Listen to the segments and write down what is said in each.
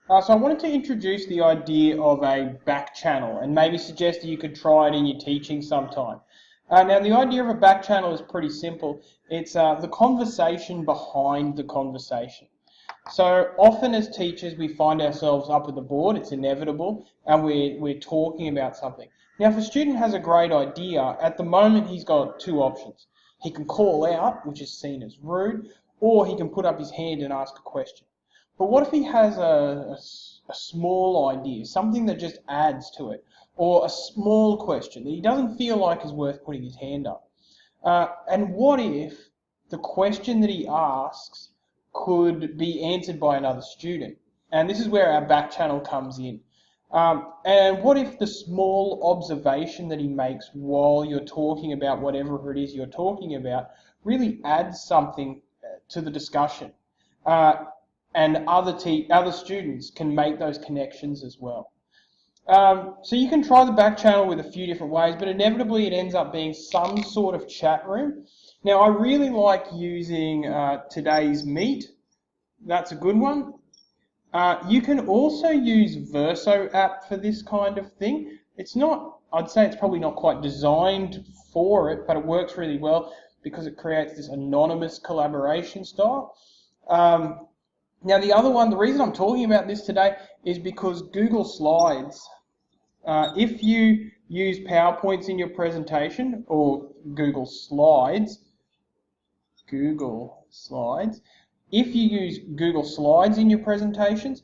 So I wanted to introduce the idea of a back channel and maybe suggest that you could try it in your teaching sometime. Now the idea of a back channel is pretty simple. It's the conversation behind the conversation. So often as teachers we find ourselves up at the board, it's inevitable, and we're talking about something. Now if a student has a great idea, at the moment he's got two options. He can call out, which is seen as rude, or he can put up his hand and ask a question. But what if he has a small idea, something that just adds to it, or a small question that he doesn't feel like is worth putting his hand up? And what if the question that he asks could be answered by another student? And this is where our back channel comes in. And what if the small observation that he makes while you're talking about whatever it is you're talking about really adds something to the discussion? And other students can make those connections as well. So you can try the back channel with a few different ways, but inevitably it ends up being some sort of chat room. Now I really like using today's Meet. That's a good one. You can also use Verso app for this kind of thing. It's not, I'd say it's probably not quite designed for it, but it works really well because it creates this anonymous collaboration style. Now the other one, the reason I'm talking about this today is because Google Slides, if you use PowerPoints in your presentation, or Google Slides, if you use Google Slides in your presentations,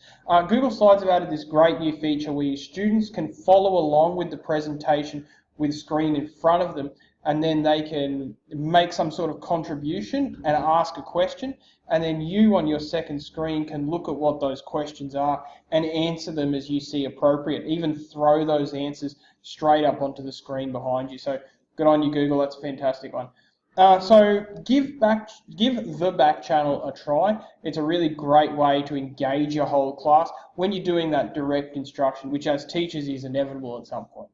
Google Slides have added this great new feature where your students can follow along with the presentation with a screen in front of them, and then they can make some sort of contribution and ask a question, and then you on your second screen can look at what those questions are and answer them as you see appropriate, even throw those answers straight up onto the screen behind you. So good on you, Google, that's a fantastic one. So give the back channel a try. It's a really great way to engage your whole class when you're doing that direct instruction, which as teachers is inevitable at some point.